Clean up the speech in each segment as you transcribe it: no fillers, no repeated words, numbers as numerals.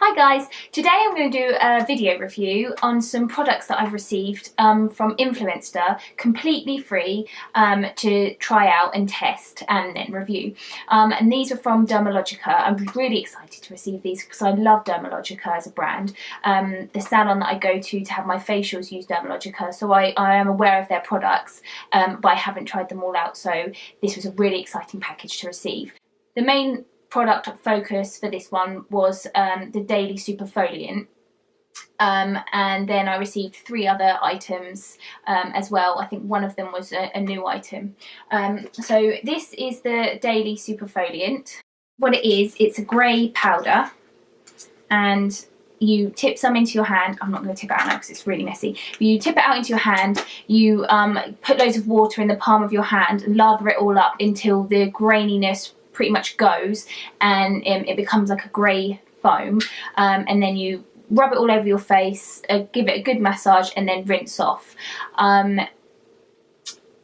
Hi guys, today I'm going to do a video review on some products that I've received from Influenster, completely free to try out and test and then review. And these are from Dermalogica. I'm really excited to receive these because I love Dermalogica as a brand. The salon that I go to have my facials use Dermalogica, so I am aware of their products, but I haven't tried them all out, so this was a really exciting package to receive. The main product focus for this one was the daily Superfoliant, and then I received 3 other items as well. I think one of them was a new item. So this is the daily Superfoliant. What it is, it's a grey powder, and you tip some into your hand. I'm not going to tip it out now because it's really messy. But you tip it out into your hand, you put loads of water in the palm of your hand, lather it all up until the graininess pretty much goes, and it becomes like a grey foam, and then you rub it all over your face, give it a good massage, and then rinse off. It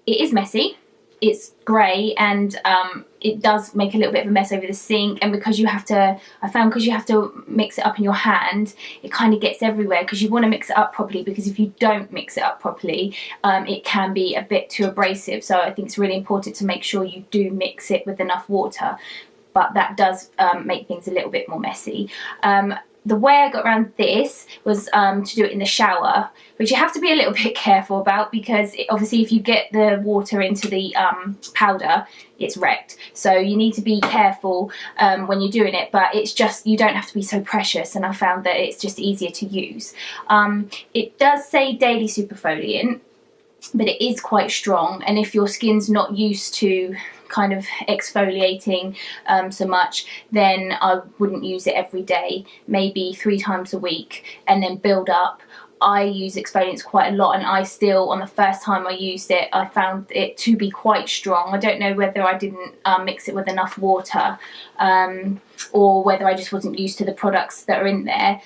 is messy, it's grey, and it does make a little bit of a mess over the sink, and because you have to, I found because you have to mix it up in your hand, it kind of gets everywhere because you want to mix it up properly, because if you don't mix it up properly, it can be a bit too abrasive. So I think it's really important to make sure you do mix it with enough water, but that does make things a little bit more messy. The way I got around this was to do it in the shower, which you have to be a little bit careful about, because obviously if you get the water into the powder, it's wrecked. So you need to be careful when you're doing it, but it's just, you don't have to be so precious, and I found that it's just easier to use. It does say daily Superfoliant, but it is quite strong, and if your skin's not used to kind of exfoliating so much, then I wouldn't use it every day, maybe 3 times a week, and then build up. I use exfoliants quite a lot, and I still, on the first time I used it, I found it to be quite strong. I don't know whether I didn't mix it with enough water, or whether I just wasn't used to the products that are in there.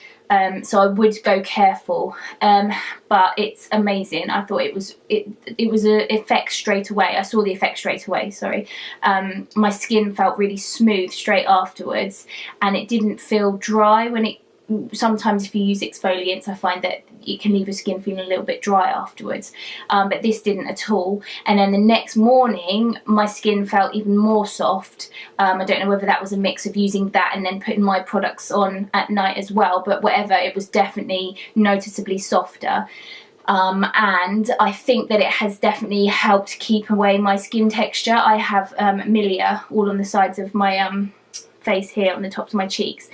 So I would go careful, but it's amazing. I thought it was an effect straight away. I saw the effect straight away, sorry. My skin felt really smooth straight afterwards, and it didn't feel dry. Sometimes if you use exfoliants, I find that it can leave your skin feeling a little bit dry afterwards, but this didn't at all. And then the next morning my skin felt even more soft. I don't know whether that was a mix of using that and then putting my products on at night as well, but whatever, it was definitely noticeably softer. And I think that it has definitely helped keep away my skin texture. I have milia all on the sides of my face here, on the tops of my cheeks,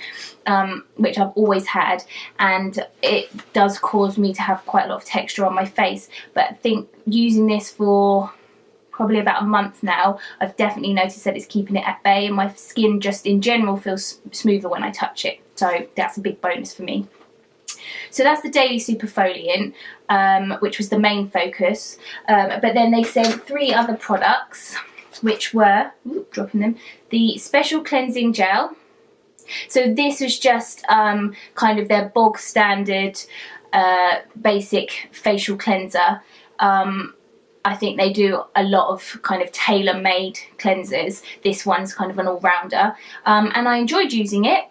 which I've always had, and it does cause me to have quite a lot of texture on my face. But I think using this for probably about a month now, I've definitely noticed that it's keeping it at bay, and my skin just in general feels smoother when I touch it, so that's a big bonus for me. So that's the daily Superfoliant, which was the main focus, but then they sent 3 other products, which were, dropping them, the Special Cleansing Gel. So this was just kind of their bog standard basic facial cleanser. I think they do a lot of kind of tailor-made cleansers. This one's kind of an all-rounder, and I enjoyed using it.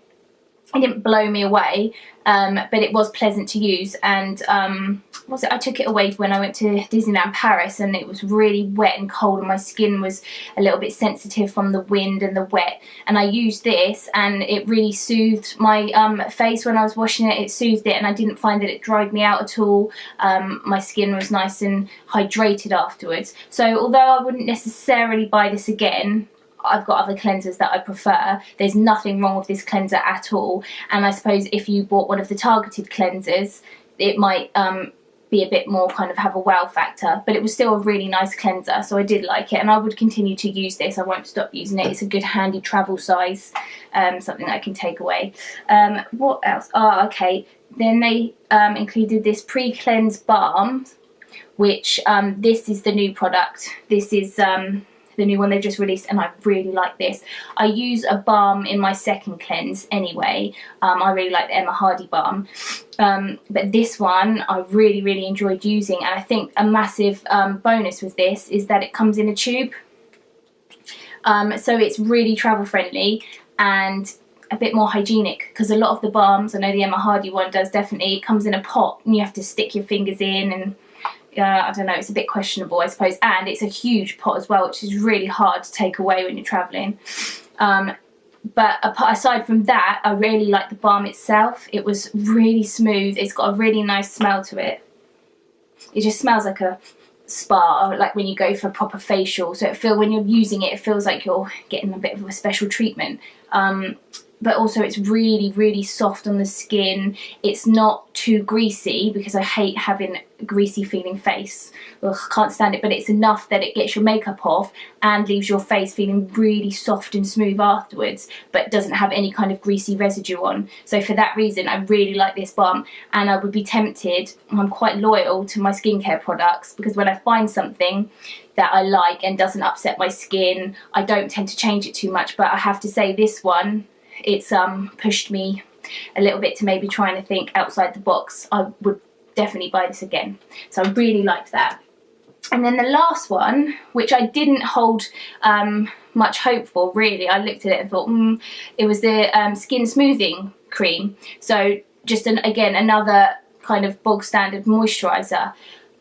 It didn't blow me away, but it was pleasant to use. And I took it away when I went to Disneyland Paris, and it was really wet and cold, and my skin was a little bit sensitive from the wind and the wet, and I used this and it really soothed my face when I was washing it. It soothed it, and I didn't find that it dried me out at all. My skin was nice and hydrated afterwards. So although I wouldn't necessarily buy this again, I've got other cleansers that I prefer. There's nothing wrong with this cleanser at all, and I suppose if you bought one of the targeted cleansers, it might be a bit more kind of have a wow factor, but it was still a really nice cleanser, so I did like it, and I would continue to use this. I won't stop using it. It's a good handy travel size, something that I can take away. What else? Oh, okay, then they included this Precleanse Balm, which this is the new product. This is the new one they've just released, and I really like this. I use a balm in my second cleanse anyway. I really like the Emma Hardy balm, but this one I really enjoyed using, and I think a massive bonus with this is that it comes in a tube, so it's really travel friendly, and a bit more hygienic, because a lot of the balms, I know the Emma Hardy one does definitely, it comes in a pot and you have to stick your fingers in, and I don't know, it's a bit questionable I suppose, and it's a huge pot as well, which is really hard to take away when you're travelling. But aside from that, I really like the balm itself. It was really smooth, it's got a really nice smell to it. It just smells like a spa, like when you go for a proper facial, so when you're using it, it feels like you're getting a bit of a special treatment. But also it's really, really soft on the skin. It's not too greasy, because I hate having a greasy feeling face. Ugh, I can't stand it, but it's enough that it gets your makeup off and leaves your face feeling really soft and smooth afterwards, but doesn't have any kind of greasy residue on. So for that reason, I really like this balm, and I would be tempted, I'm quite loyal to my skincare products, because when I find something that I like and doesn't upset my skin, I don't tend to change it too much. But I have to say, this one, it's pushed me a little bit to maybe trying to think outside the box. I would definitely buy this again, so I really liked that. And then the last one, which I didn't hold much hope for really, I looked at it and thought, it was the skin smoothing cream. So just again another kind of bog standard moisturiser.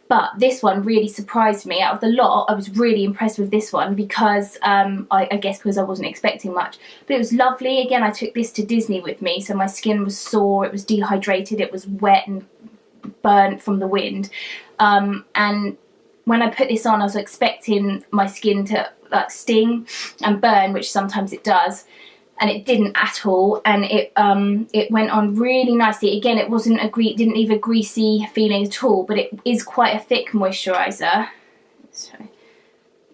But this one really surprised me. Out of the lot, I was really impressed with this one, because I guess because I wasn't expecting much. But it was lovely. Again, I took this to Disney with me, so my skin was sore, it was dehydrated, it was wet and burnt from the wind. And when I put this on, I was expecting my skin to like sting and burn, which sometimes it does. And it didn't at all, and it went on really nicely. Again, it didn't leave a greasy feeling at all, but it is quite a thick moisturiser. So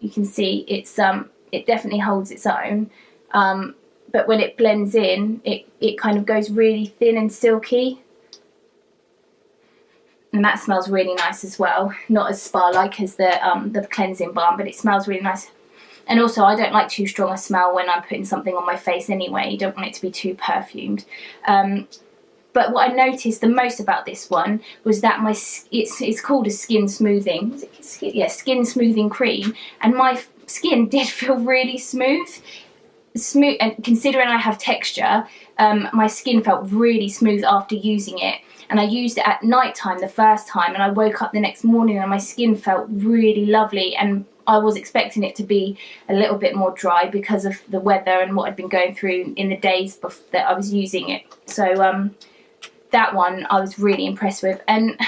you can see it definitely holds its own. But when it blends in, it kind of goes really thin and silky, and that smells really nice as well. Not as spa-like as the cleansing balm, but it smells really nice. And also, I don't like too strong a smell when I'm putting something on my face anyway. You don't want it to be too perfumed. But what I noticed the most about this one was that it's called a skin smoothing. Yeah, skin smoothing cream. And my skin did feel really smooth. And considering I have texture, my skin felt really smooth after using it. And I used it at night time the first time, and I woke up the next morning and my skin felt really lovely. And I was expecting it to be a little bit more dry because of the weather and what I'd been going through in the days that I was using it. So that one I was really impressed with, and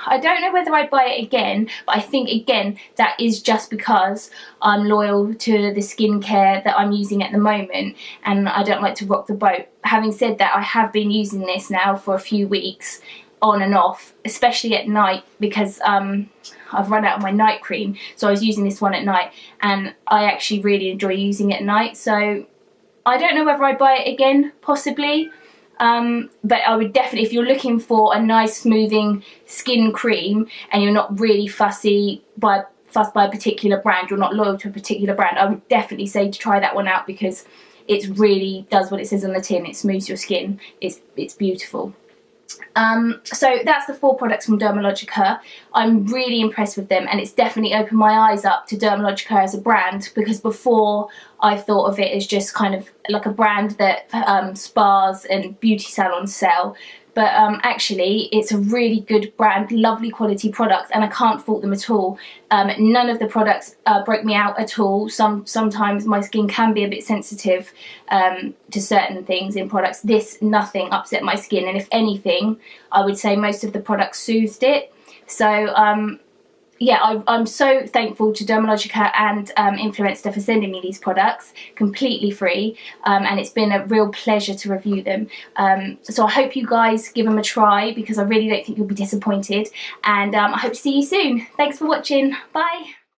I don't know whether I'd buy it again, but I think again that is just because I'm loyal to the skincare that I'm using at the moment, and I don't like to rock the boat. Having said that, I have been using this now for a few weeks on and off, especially at night, because I've run out of my night cream, so I was using this one at night, and I actually really enjoy using it at night. So I don't know whether I'd buy it again, possibly, but I would definitely, if you're looking for a nice smoothing skin cream and you're not really fussed by a particular brand, you're not loyal to a particular brand, I would definitely say to try that one out, because it really does what it says on the tin. It smooths your skin. It's beautiful. So that's the 4 products from Dermalogica. I'm really impressed with them, and it's definitely opened my eyes up to Dermalogica as a brand, because before I thought of it as just kind of like a brand that spas and beauty salons sell. But actually it's a really good brand, lovely quality products, and I can't fault them at all. None of the products broke me out at all. Sometimes my skin can be a bit sensitive to certain things in products. Nothing upset my skin, and if anything, I would say most of the products soothed it. So yeah, I'm so thankful to Dermalogica and Influenster for sending me these products completely free, and it's been a real pleasure to review them. So I hope you guys give them a try, because I really don't think you'll be disappointed, and I hope to see you soon. Thanks for watching. Bye.